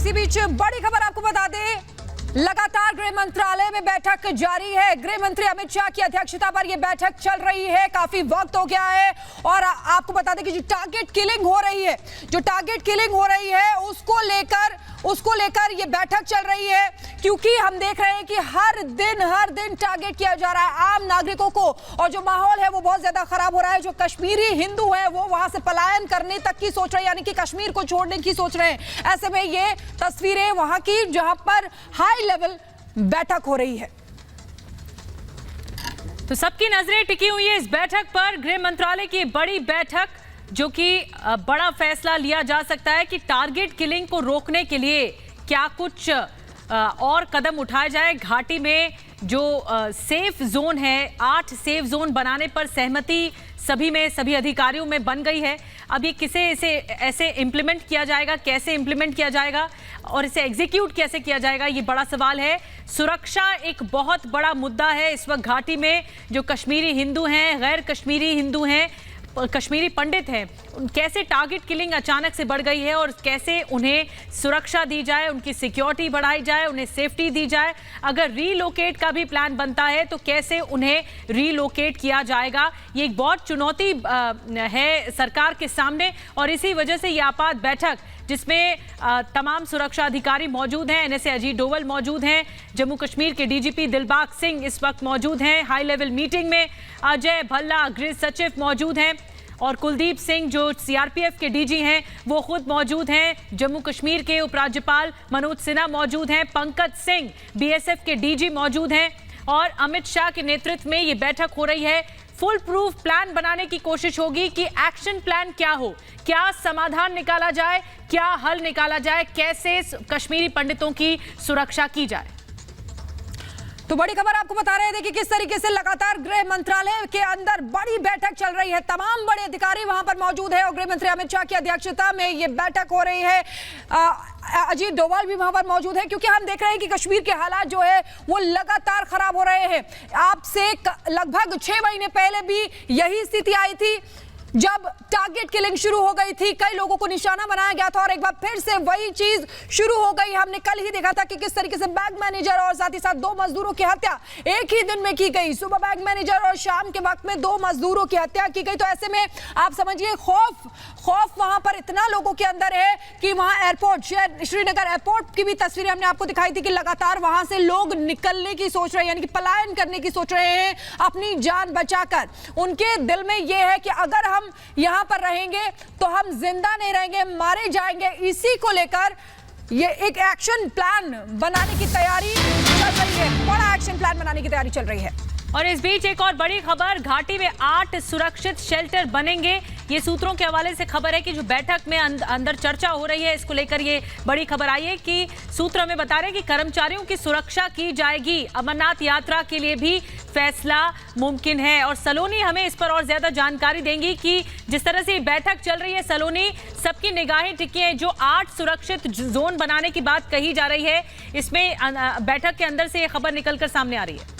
इसी बीच बड़ी खबर आपको बता दें, लगातार गृह मंत्रालय में बैठक जारी है। गृह मंत्री अमित शाह की अध्यक्षता पर यह बैठक चल रही है, काफी वक्त हो गया है। और आपको बता दें कि जो टारगेट किलिंग हो रही है उसको लेकर ये बैठक चल रही है, क्योंकि हम देख रहे हैं कि हर दिन टारगेट किया जा रहा है आम नागरिकों को, और जो माहौल है वो बहुत ज्यादा खराब हो रहा है। जो कश्मीरी हिंदू है वो वहां से पलायन करने तक की सोच रहे हैं, यानी कि कश्मीर को छोड़ने की सोच रहे हैं। ऐसे में ये तस्वीरें वहां की जहां पर हाई लेवल बैठक हो रही है। तो सबकी नजरें टिकी हुई है इस बैठक पर, गृह मंत्रालय की बड़ी बैठक, जो कि बड़ा फैसला लिया जा सकता है कि टारगेट किलिंग को रोकने के लिए क्या कुछ और कदम उठाए जाए। घाटी में जो सेफ जोन है, 8 सेफ जोन बनाने पर सहमति सभी अधिकारियों में बन गई है। अब ये ऐसे इम्प्लीमेंट किया जाएगा, कैसे इम्प्लीमेंट किया जाएगा और इसे एग्जीक्यूट कैसे किया जाएगा, ये बड़ा सवाल है। सुरक्षा एक बहुत बड़ा मुद्दा है इस वक्त घाटी में। जो कश्मीरी हिंदू हैं, गैर कश्मीरी हिंदू हैं, कश्मीरी पंडित हैं, कैसे टारगेट किलिंग अचानक से बढ़ गई है और कैसे उन्हें सुरक्षा दी जाए, उनकी सिक्योरिटी बढ़ाई जाए, उन्हें सेफ्टी दी जाए। अगर रीलोकेट का भी प्लान बनता है तो कैसे उन्हें रीलोकेट किया जाएगा, ये एक बहुत चुनौती है सरकार के सामने। और इसी वजह से ये आपात बैठक, जिसमें तमाम सुरक्षा अधिकारी मौजूद हैं, एनएसए अजीत डोवल मौजूद हैं, जम्मू कश्मीर के डीजीपी दिलबाग सिंह इस वक्त मौजूद हैं हाई लेवल मीटिंग में, अजय भल्ला गृह सचिव मौजूद हैं, और कुलदीप सिंह जो सीआरपीएफ के डीजी हैं वो खुद मौजूद हैं, जम्मू कश्मीर के उपराज्यपाल मनोज सिन्हा मौजूद हैं, पंकज सिंह बीएसएफ के डीजी मौजूद हैं, और अमित शाह के नेतृत्व में ये बैठक हो रही है। फुल प्रूफ प्लान बनाने की कोशिश होगी कि एक्शन प्लान क्या हो, क्या समाधान निकाला जाए, क्या हल निकाला जाए, कैसे कश्मीरी पंडितों की सुरक्षा की जाए। तो बड़ी खबर आपको बता रहे हैं, देखिए किस तरीके से लगातार गृह मंत्रालय के अंदर बड़ी बैठक चल रही है। तमाम बड़े अधिकारी वहां पर मौजूद है और गृह मंत्री अमित शाह की अध्यक्षता में ये बैठक हो रही है। अजीत डोभाल भी वहां पर मौजूद है, क्योंकि हम देख रहे हैं कि कश्मीर के हालात जो है वो लगातार खराब हो रहे हैं। आपसे लगभग 6 महीने पहले भी यही स्थिति आई थी, जब टारगेट किलिंग शुरू हो गई थी, कई लोगों को निशाना बनाया गया था, और एक बार फिर से वही चीज शुरू हो गई। हमने कल ही देखा था कि किस तरीके से बैंक मैनेजर और साथ ही साथ 2 मजदूरों की हत्या एक ही दिन में की गई। सुबह बैंक मैनेजर और शाम के वक्त में 2 मजदूरों की हत्या की गई। तो ऐसे में आप समझिए खौफ वहां पर इतना लोगों के अंदर है कि वहां एयरपोर्ट, श्रीनगर एयरपोर्ट की भी तस्वीरें हमने आपको दिखाई थी कि लगातार वहां से लोग निकलने की सोच रहे हैं, यानी कि पलायन करने की सोच रहे हैं अपनी जान बचाकर। उनके दिल में यह है कि अगर हम यहां पर रहेंगे तो हम जिंदा नहीं रहेंगे, मारे जाएंगे। इसी को लेकर ये एक एक्शन प्लान बनाने की तैयारी चल रही है, बड़ा एक्शन प्लान बनाने की तैयारी चल रही है। और इस बीच एक और बड़ी खबर, घाटी में 8 सुरक्षित शेल्टर बनेंगे। ये सूत्रों के हवाले से खबर है कि जो बैठक में अंदर चर्चा हो रही है, इसको लेकर ये बड़ी खबर आई है कि सूत्र हमें बता रहे हैं कि कर्मचारियों की सुरक्षा की जाएगी। अमरनाथ यात्रा के लिए भी फैसला मुमकिन है। और सलोनी हमें इस पर और ज्यादा जानकारी देंगी कि जिस तरह से बैठक चल रही है, सलोनी, सबकी निगाहें टिकी हैं। जो 8 सुरक्षित जोन बनाने की बात कही जा रही है, इसमें बैठक के अंदर से ये खबर निकलकर सामने आ रही है।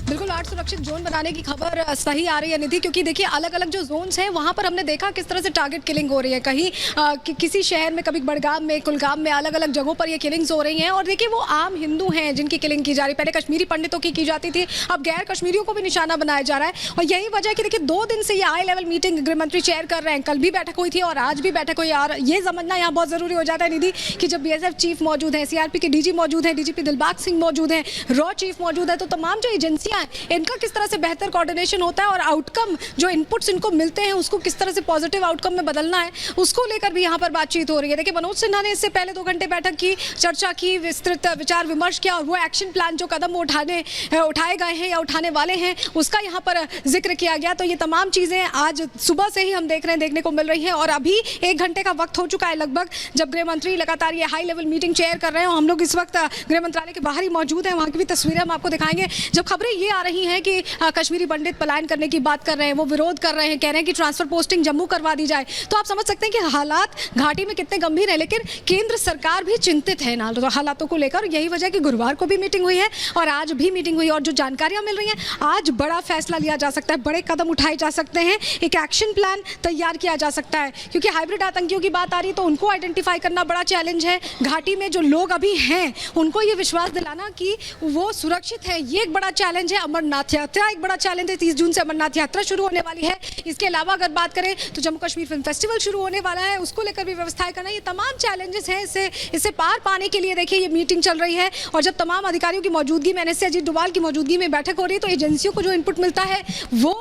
बिल्कुल 8 सुरक्षित जोन बनाने की खबर सही आ रही है निधि, क्योंकि देखिए अलग अलग जो जोन्स हैं वहां पर हमने देखा किस तरह से टारगेट किलिंग हो रही है। कहीं किसी शहर में, कभी बड़गाम में, कुलगाम में, अलग अलग जगहों पर ये किलिंग्स हो रही हैं। और देखिए वो आम हिंदू हैं जिनकी किलिंग की जा रही है। पहले कश्मीरी पंडितों की जाती थी, अब गैर कश्मीरियों को भी निशाना बनाया जा रहा है। और यही वजह है कि देखिए 2 दिन से ये हाई लेवल मीटिंग गृह मंत्री चेयर कर रहे हैं। कल भी बैठक हुई थी और आज भी बैठक हुई। और ये समझना यहाँ बहुत जरूरी हो जाता है निधि कि जब बीएसएफ चीफ मौजूद है, सीआरपी के डीजी मौजूद है, डीजीपी दिलबाग सिंह मौजूद है, रॉ चीफ मौजूद है, तो तमाम जो एजेंसियां हैं इनका किस तरह से बेहतर कोऑर्डिनेशन होता है और आउटकम जो इनपुट्स इनको मिलते हैं उसको किस तरह से पॉजिटिव आउटकम में बदलना है, उसको लेकर भी यहाँ पर बातचीत हो रही है। देखिए मनोज सिन्हा ने इससे पहले 2 घंटे बैठक की, चर्चा की, विस्तृत विचार विमर्श किया, और वो एक्शन प्लान जो कदम उठाए गए हैं या उठाने वाले हैं उसका यहाँ पर जिक्र किया गया। तो ये तमाम चीजें आज सुबह से ही हम देखने को मिल रही हैं। और अभी 1 घंटे का वक्त हो चुका है लगभग, जब गृह मंत्री लगातार ये हाई लेवल मीटिंग चेयर कर रहे हैं। हम लोग इस वक्त गृह मंत्रालय के बाहर ही मौजूद हैं, वहाँ की भी तस्वीरें हम आपको दिखाएंगे। जब खबरें ये आ रही हैं कि कश्मीरी पंडित पलायन करने की बात कर रहे हैं, वो विरोध कर रहे हैं, कह रहे हैं कि ट्रांसफर पोस्टिंग जम्मू करवा दी जाए। तो आप समझ सकते हैं कि हालात घाटी में कितने गंभीर हैं, लेकिन केंद्र सरकार भी चिंतित है ना हालातों को लेकर। यही वजह कि गुरुवार को भी मीटिंग हुई है और आज भी मीटिंग हुई, और जो जानकारियां मिल रही हैं, आज बड़ा फैसला लिया जा सकता है, बड़े कदम उठाए जा सकते हैं, एक एक्शन प्लान तैयार किया जा सकता है। क्योंकि हाइब्रिड आतंकियों की बात आ रही है तो उनको आइडेंटिफाई करना बड़ा चैलेंज है। घाटी में जो लोग अभी हैं उनको ये विश्वास दिलाना कि वो सुरक्षित है, ये एक बड़ा चैलेंज है। अमरनाथ यात्रा एक बड़ा चैलेंज है, 30 जून से अमरनाथ यात्रा शुरू होने वाली है। इसके अलावा अगर बात करें तो जम्मू कश्मीर फिल्म फेस्टिवल शुरू होने वाला है, उसको लेकर भी व्यवस्थाएं करना, ये तमाम चैलेंजेस हैं। इससे पार पाने के लिए देखिए ये मीटिंग चल रही है, और जब तमाम अधिकारियों की मौजूदगी में, एनएससी अजीत डोभाल की मौजूदगी में बैठक हो रही है, तो एजेंसियों को जो इनपुट मिलता है वो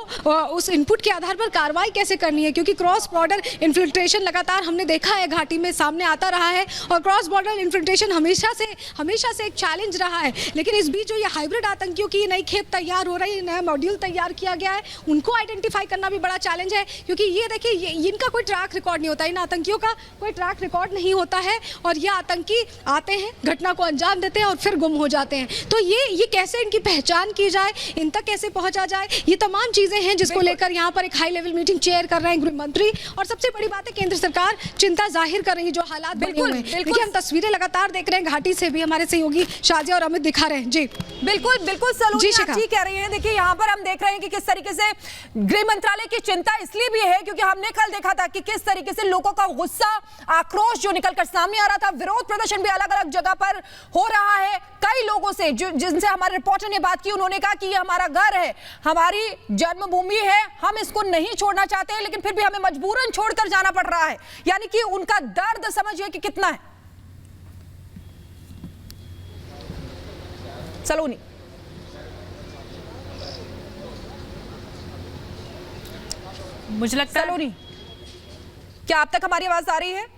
उस इनपुट के आधार पर कार्रवाई कैसे करनी है। क्योंकि क्रॉस बॉर्डर इन्फिल्ट्रेशन लगातार हमने देखा है घाटी में सामने आता रहा है, और क्रॉस बॉर्डर इन्फिल्ट्रेशन हमेशा से एक चैलेंज रहा है। लेकिन इस बीच जो ये हाइब्रिड आतंकियों की नई खेप तैयार हो रही है, नया मॉड्यूल तैयार किया गया है, उनको आइडेंटिफाई करना भी बड़ा चैलेंज है। क्योंकि ये देखिए इनका कोई ट्रैक रिकॉर्ड नहीं होता, इन आतंकियों का कोई ट्रैक रिकॉर्ड नहीं होता है, और ये आतंकी आते हैं, घटना को अंजाम देते हैं और फिर गुम हो जाते हैं। तो ये कैसे इनकी पहचान की जाए, इन तक कैसे पहुंचा जाए, ये तमाम चीजें हैं जिसको लेकर यहाँ पर एक हाई लेवल मीटिंग चेयर कर रहे हैं गृह मंत्री। और सबसे बड़ी बात है, केंद्र सरकार चिंता जाहिर कर रही है जो हालात बने हुए हैं। देखिए हम तस्वीरें लगातार देख रहे हैं घाटी से भी, हमारे सहयोगी शाजिया और अमित दिखा रहे हैं। जी बिल्कुल सलोनी आप ठीक कह रही हैं। देखिए यहाँ पर हम देख रहे हैं कि किस तरीके से गृह मंत्रालय की चिंता इसलिए भी है क्योंकि हमने कल देखा था कि किस तरीके से लोगों का गुस्सा, आक्रोश जो निकलकर सामने आ रहा था, विरोध प्रदर्शन भी अलग अलग जगह पर हो रहा है। कई लोगों से जिनसे हमारे रिपोर्टर ने बात की, उन्होंने कहा कि ये हमारा घर है, हमारी जन्मभूमि है, हम इसको नहीं छोड़ना चाहते हैं, लेकिन फिर भी हमें मजबूरन छोड़कर जाना पड़ रहा है। यानी कि उनका दर्द समझिए कि कितना है। सलोनी, मुझे लगता है सलोनी, क्या आप तक हमारी आवाज आ रही है?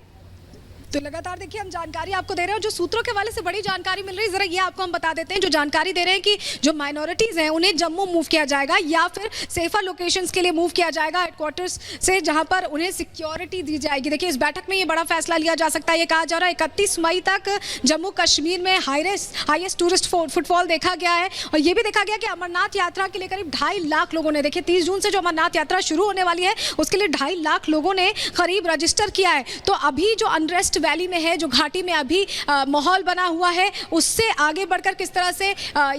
तो लगातार देखिए हम जानकारी आपको दे रहे हैं, जो सूत्रों के हवाले से बड़ी जानकारी मिल रही है, जरा ये आपको हम बता देते हैं। जो जानकारी दे रहे हैं कि जो माइनॉरिटीज हैं उन्हें जम्मू मूव किया जाएगा या फिर सेफर लोकेशंस के लिए मूव किया जाएगा हेडक्वार्टर्स से, जहां पर उन्हें सिक्योरिटी दी जाएगी। देखिए इस बैठक में ये बड़ा फैसला लिया जा सकता है। ये कहा जा रहा है 31 मई तक जम्मू कश्मीर में हाईएस्ट टूरिस्ट फुटफॉल देखा गया है, और ये भी देखा गया कि अमरनाथ यात्रा के लिए करीब 2.5 लाख लोगों ने, देखिए 30 जून से जो अमरनाथ यात्रा शुरू होने वाली है उसके लिए 2.5 लाख लोगों ने करीब रजिस्टर किया है। तो अभी जो अनरेस्ट वैली में है, जो घाटी में अभी माहौल बना हुआ है, उससे आगे बढ़कर किस तरह से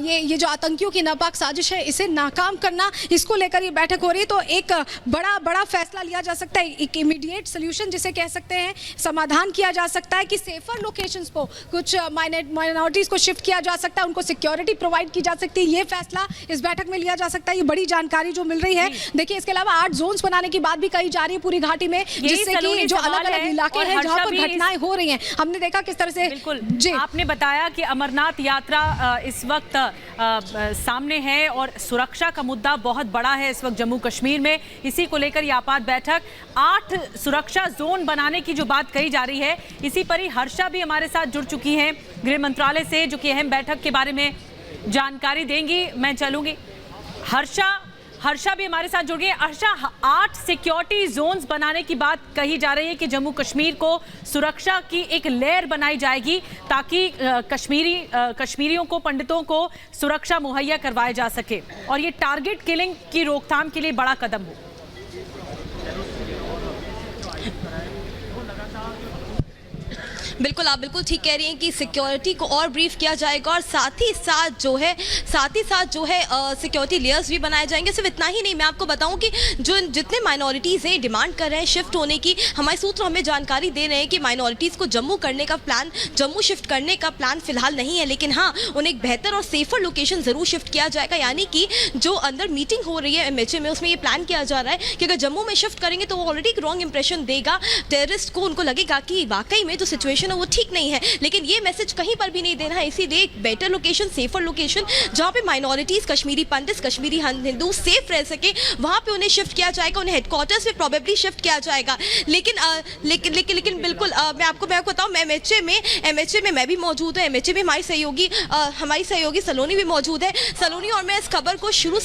ये जो आतंकियों की नापाक साजिश है इसे नाकाम करना, इसको लेकर ये बैठक हो रही है। तो एक बड़ा फैसला लिया जा सकता है, एक इमीडिएट सोल्यूशन जिसे कह सकते हैं, समाधान किया जा सकता है कि सेफर लोकेशंस को कुछ माइनॉरिटीज को शिफ्ट किया जा सकता है, उनको सिक्योरिटी प्रोवाइड की जा सकती है। ये फैसला इस बैठक में लिया जा सकता है। ये बड़ी जानकारी जो मिल रही है। देखिए इसके अलावा 8 जोन्स बनाने की बात भी कही जा रही है पूरी घाटी में, जिससे कि जो अलग अलग इलाके हैं जहां पर घटनाएं हो रही हैं, हमने देखा किस तरह से। बिल्कुल जी, आपने बताया कि अमरनाथ यात्रा इस वक्त सामने है और सुरक्षा का मुद्दा बहुत बड़ा है इस वक्त जम्मू कश्मीर में। इसी को लेकर ये आपात बैठक, 8 सुरक्षा जोन बनाने की जो बात कही जा रही है, इसी पर ही हर्षा भी हमारे साथ जुड़ चुकी हैं गृह मंत्रालय से, जो कि अहम बैठक के बारे में जानकारी देंगी। मैं चलूंगी, हर्षा भी हमारे साथ जुड़ गई। हर्षा, 8 सिक्योरिटी जोन्स बनाने की बात कही जा रही है कि जम्मू कश्मीर को सुरक्षा की एक लेयर बनाई जाएगी ताकि कश्मीरियों को, पंडितों को सुरक्षा मुहैया करवाया जा सके, और ये टारगेट किलिंग की रोकथाम के लिए बड़ा कदम हो। बिल्कुल, आप बिल्कुल ठीक कह रही हैं कि सिक्योरिटी को और ब्रीफ किया जाएगा, और साथ ही साथ जो है सिक्योरिटी लेयर्स भी बनाए जाएंगे। सिर्फ इतना ही नहीं, मैं आपको बताऊं कि जो जितने माइनॉरिटीज़ हैं डिमांड कर रहे हैं शिफ्ट होने की, हमारे सूत्र हमें जानकारी दे रहे हैं कि माइनॉरिटीज़ को जम्मू शिफ्ट करने का प्लान फिलहाल नहीं है, लेकिन हाँ उन्हें एक बेहतर और सेफर लोकेशन ज़रूर शिफ्ट किया जाएगा। यानी कि जो अंदर मीटिंग हो रही है MHA में, उसमें ये प्लान किया जा रहा है कि अगर जम्मू में शिफ्ट करेंगे तो वो ऑलरेडी एक रॉन्ग इंप्रेशन देगा टेररिस्ट को, उनको लगेगा कि वाकई में जो सिचुएशन है वो ठीक नहीं है। लेकिन ये मैसेज कहीं पर भी नहीं देना है, इसीलिए एक बेटर लोकेशन, सेफर लोकेशन, जहां पे माइनॉरिटीज, कश्मीरी पंडित, कश्मीरी हिंदू सेफ रह सके, वहां पे उन्हें शिफ्ट किया जाएगा। उन्हें हेडक्वार्टर्स पे प्रोबेबली शिफ्ट किया जाएगा। लेकिन बिल्कुल मैं आपको बताऊं, मैं MHA में मैं भी मौजूद हूँ। MHA में हमारी सहयोगी सलोनी भी मौजूद है। सलोनी और मैं इस खबर को सुबह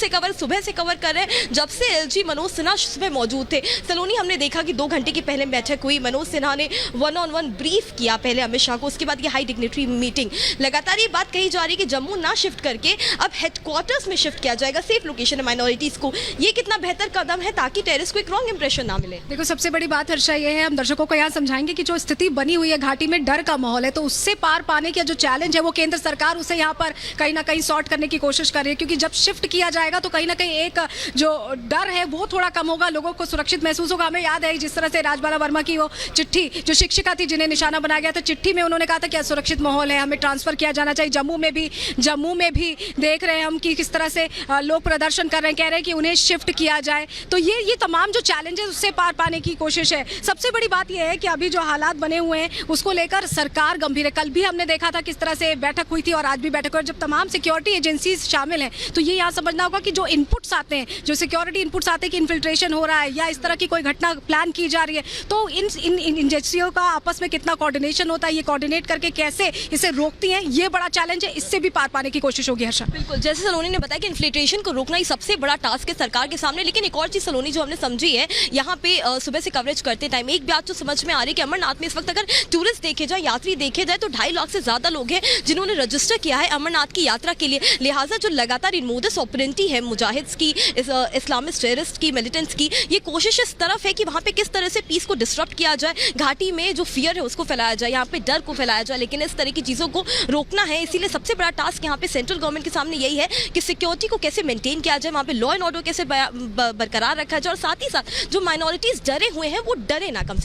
से कवर कर रहे हैं, जब से LG मनोज सिन्हा सुबह मौजूद थे। सलोनी, हमने देखा कि 2 घंटे की पहले बैठक हुई, मनोज सिन्हा ने 1-on-1 ब्रीफ किया पहले अमित शाह को, उसके बाद ये हाई डिग्निटरी मीटिंग, लगातार ये बात कही जा रही है कि जम्मू ना शिफ्ट करके अब हेडक्वार्टर्स में शिफ्ट किया जाएगा, सेफ लोकेशन है माइनॉरिटीज को। ये कितना बेहतर कदम है ताकि टेररिस्ट को एक रॉन्ग इंप्रेशन ना मिले। देखो सबसे बड़ी बात हर्षा ये है, हम दर्शकों को यहाँ समझाएंगे कि जो स्थिति बनी हुई है घाटी में, डर का माहौल है, तो उससे पार पाने का जो चैलेंज है वो केंद्र सरकार उसे यहाँ पर कहीं ना कहीं सॉर्ट करने की कोशिश कर रही है, क्योंकि जब शिफ्ट किया जाएगा तो कहीं ना कहीं एक जो डर है वो थोड़ा कम होगा, लोगों को सुरक्षित महसूस होगा। हमें याद है जिस तरह से राजबाला वर्मा की वो चिट्ठी, जो शिक्षिका थी जिन्हें निशाना बनाया गया था, चिट्ठी में उन्होंने कहा था कि असुरक्षित माहौल है, हमें ट्रांसफर किया जाना चाहिए। जम्मू में भी देख रहे हैं हम कि किस तरह से लोग प्रदर्शन कर रहे हैं, कह रहे हैं कि उन्हें शिफ्ट किया जाए। तो ये तमाम जो चैलेंजेस उससे पार पाने की कोशिश है। सबसे बड़ी बात यह है कि अभी जो हालात बने हुए हैं उसको लेकर सरकार गंभीर है। कल भी हमने देखा था किस तरह से बैठक हुई थी और आज भी बैठक हुई। जब तमाम सिक्योरिटी एजेंसीज शामिल हैं तो ये यहाँ समझना होगा कि जो इनपुट्स आते हैं, जो सिक्योरिटी इनपुट्स आते हैं कि इन्फिल्ट्रेशन हो रहा है या इस तरह की कोई घटना प्लान की जा रही है, तो इन एजेंसियों का आपस में कितना कोऑर्डिनेशन होता है, ये कोऑर्डिनेट करके कैसे इसे रोकती हैं, ये बड़ा चैलेंज है। इससे भी पार पाने की कोशिश होगी हर्षा। बिल्कुल, जैसे सलोनी ने बताया कि इन्फ्लेटेशन को रोकना ही सबसे बड़ा टास्क है सरकार के सामने। लेकिन एक और चीज सलोनी जो हमने समझी है यहाँ पे सुबह से कवरेज करते टाइम, एक बात जो समझ में आ रही है कि अमरनाथ में इस वक्त अगर टूरिस्ट देखे जाए, यात्री देखे जाए, तो 2.5 लाख से ज्यादा लोग हैं जिन्होंने रजिस्टर किया है अमरनाथ की यात्रा के लिए। लिहाजा जो लगातार इन मोडस ऑपरेंडी है मुजाहिद्स की, इस्लामिस्ट टेररिस्ट की, मिलिटेंट्स की, ये कोशिश इस तरफ है कि वहाँ पे किस तरह से पीस को डिस्टर्ब किया जाए, घाटी में जो फियर है उसको फैलाया जाए, यहाँ पे डर को फैलाया जाए। लेकिन इस तरह की चीज़ों को रोकना है, इसीलिए सबसे बड़ा टास्क यहाँ पे सेंट्रल गवर्नमेंट के सामने यही है कि सिक्योरिटी को कैसे मेंटेन किया जाए, वहाँ पे लॉ एंड ऑर्डर कैसे बरकरार रखा जाए, और साथ ही साथ जो माइनॉरिटीज डरे हुए हैं वो डरे ना कम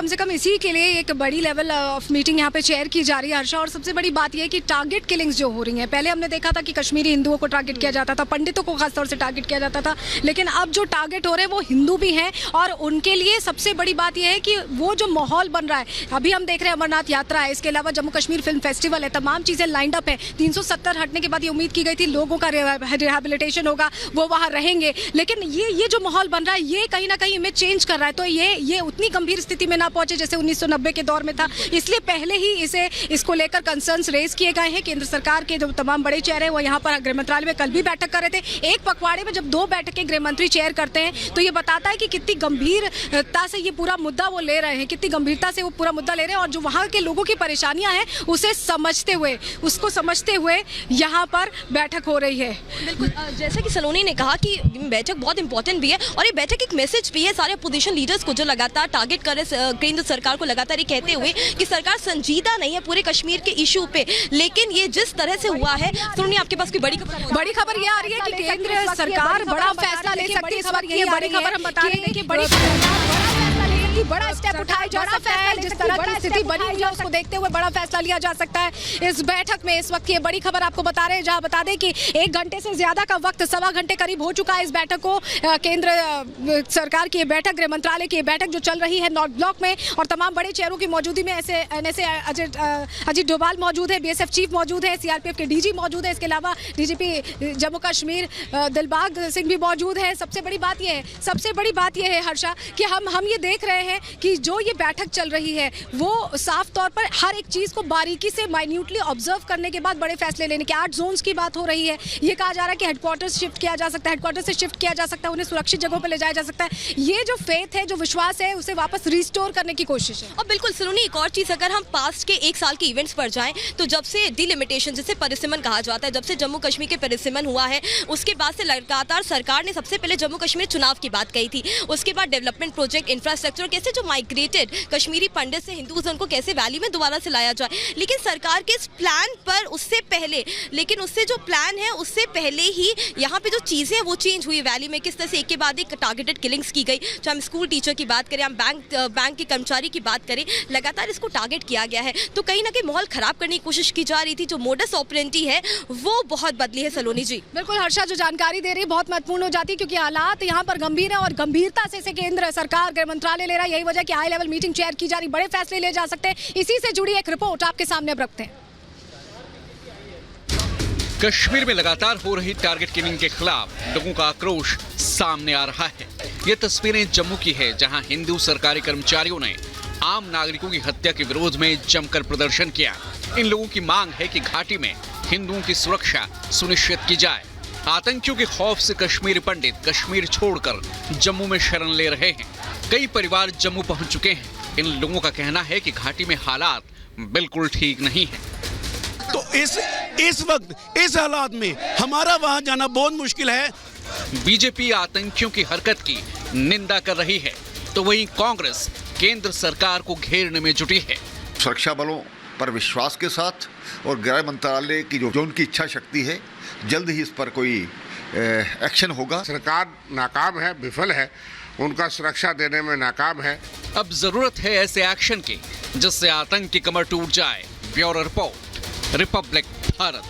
से कम। इसी के लिए एक बड़ी लेवल ऑफ मीटिंग यहाँ पे चेयर की जा रही है हर्षा। और सबसे बड़ी बात यह है कि टारगेट किलिंग्स जो हो रही हैं, पहले हमने देखा था कि कश्मीरी हिंदुओं को टारगेट किया जाता था, पंडितों को खासतौर से टारगेट किया जाता था, लेकिन अब जो टारगेट हो रहे हैं वो हिंदू भी हैं। और उनके लिए सबसे बड़ी बात यह है कि वो जो माहौल बन रहा है, अभी हम देख रहे हैं अमरनाथ यात्रा है, इसके अलावा जम्मू कश्मीर फिल्म फेस्टिवल है, तमाम चीज़ें लाइंड अप है। 370 हटने के बाद ये उम्मीद की गई थी लोगों का रिहैबिलिटेशन होगा, वो वहाँ रहेंगे, लेकिन ये जो माहौल बन रहा है ये कहीं ना कहीं इमेज चेंज कर रहा है। तो ये उतनी गंभीर स्थिति में ना पहुंचे जैसे 1990 के दौर में था, इसलिए पहले ही इसको लेकर कंसर्न्स रेज किए गए हैं। केंद्र सरकार के जो तमाम बड़े चेहरे हैं वो यहाँ पर गृह मंत्रालय में कल भी बैठक कर रहे थे। एक पखवाड़े में जब 2 बैठकें गृह मंत्री चेयर करते हैं तो ये बताता है कि कितनी गंभीरता से ये पूरा मुद्दा वो ले रहे हैं, कितनी गंभीरता से वो पूरा मुद्दा ले रहे हैं, और जो वहाँ के लोगों की परेशानियां हैं उसे समझते हुए यहाँ पर बैठक हो रही है। बिल्कुल, जैसा कि सलोनी ने कहा कि बैठक बहुत इंपॉर्टेंट भी है और ये बैठक एक मैसेज भी है सारे अपोजिशन लीडर्स को जो लगातार टारगेट कर रहे केंद्र सरकार को, लगातार ये कहते हुए कि सरकार संजीदा नहीं है पूरे कश्मीर के इशू पे। लेकिन ये जिस तरह से हुआ है, सलोनी आपके पास कोई बड़ी खबर ये आ रही है कि केंद्र सरकार बड़ा फैसला ले सकती है। खबर यही बड़ी खबर हम बता रहे हैं कि बड़ा स्टेप उठाया जा सकता है, जिस तरह की स्थिति बनी हुई है उसको देखते हुए बड़ा फैसला लिया जा सकता है इस बैठक में। इस वक्त ये बड़ी खबर आपको बता रहे हैं, जहां बता दें कि 1 घंटे से ज्यादा का वक्त, 1.25 घंटे करीब हो चुका है इस बैठक को। केंद्र सरकार की बैठक, गृह मंत्रालय की बैठक जो चल रही है नॉर्थ ब्लॉक में, और तमाम बड़े चेहरों की मौजूदगी में ऐसे अजीत डोभाल मौजूद है, बीएसएफ चीफ मौजूद है, सीआरपीएफ के डीजी मौजूद है, इसके अलावा डीजीपी जम्मू कश्मीर दिलबाग सिंह भी मौजूद है। सबसे बड़ी बात यह है हर्षा कि हम ये देख रहे हैं कि जो ये बैठक चल रही है वो साफ तौर पर हर एक चीज को बारीकी से माइन्यूटली ऑब्जर्व करने के बाद बड़े फैसले लेने के, 8 जोन्स की बात हो रही है। ये कहा जा रहा है कि हेडक्वार्टर्स शिफ्ट किया जा सकता है, हेडक्वार्टर से शिफ्ट किया जा सकता है, उन्हें सुरक्षित जगहों पर ले जाया जा सकता है। ये जो फेथ है, जो विश्वास है, उसे वापस रिस्टोर करने की कोशिश है। और बिल्कुल सलोनी, एक और चीज, अगर हम पास्ट के 1 साल के इवेंट्स पर जाएं तो जब से डिलिमिटेशन, जिसे परिसीमन कहा जाता है, जब से जम्मू कश्मीर के परिसीमन हुआ है, उसके बाद से लगातार सरकार ने सबसे पहले जम्मू कश्मीर चुनाव की बात कही थी, उसके बाद डेवलपमेंट प्रोजेक्ट, इंफ्रास्ट्रक्चर, कैसे जो माइग्रेटेड कश्मीरी पंडित से हिंदूज उनको कैसे वैली में दोबारा से लाया जाए। लेकिन सरकार के इस प्लान पर उससे पहले ही यहाँ पे जो चीज़ें हैं वो चेंज हुई वैली में, किस तरह से एक के बाद एक टारगेटेड किलिंग्स की गई। चाहे हम स्कूल टीचर की बात करें, हम बैंक के कर्मचारी की बात करें, लगातार इसको टारगेट किया गया है। तो कहीं ना कहीं माहौल खराब करने की कोशिश की जा रही थी। जो मोडस ऑपरेंडी है वो बहुत बदली है सलोनी जी। बिल्कुल हर्षा, जो जानकारी दे रही है बहुत महत्वपूर्ण हो जाती है, क्योंकि हालात यहाँ पर गंभीर है और गंभीरता से इसे केंद्र सरकार, गृह मंत्रालय ले रहा है। यही वजह कि हाई लेवल मीटिंग चेयर की जा रही, बड़े फैसले ले जा सकते हैं। इसी से जुड़ी एक रिपोर्ट आपके सामने अब रखते हैं। कश्मीर में लगातार हो रही टारगेट किलिंग के खिलाफ लोगों का आक्रोश सामने आ रहा है। ये तस्वीरें जम्मू की है, जहां हिंदू सरकारी कर्मचारियों ने आम नागरिकों की हत्या के विरोध में जमकर प्रदर्शन किया। इन लोगों की मांग है कि घाटी में हिंदुओं की सुरक्षा सुनिश्चित की जाए। आतंकियों के खौफ से कश्मीरी पंडित कश्मीर छोड़कर जम्मू में शरण ले रहे हैं। कई परिवार जम्मू पहुंच चुके हैं। इन लोगों का कहना है कि घाटी में हालात बिल्कुल ठीक नहीं है। तो इस वक्त इस हालात में हमारा वहां जाना बहुत मुश्किल है। बीजेपी आतंकियों की हरकत की निंदा कर रही है, तो वहीं कांग्रेस केंद्र सरकार को घेरने में जुटी है। सुरक्षा बलों पर विश्वास के साथ और गृह मंत्रालय की जो उनकी इच्छा शक्ति है, जल्द ही इस पर कोई एक्शन होगा। सरकार नाकाम है, विफल है, उनका सुरक्षा देने में नाकाम है। अब जरूरत है ऐसे एक्शन की जिससे आतंक की कमर टूट जाए। Bureau report, Republic Bharat.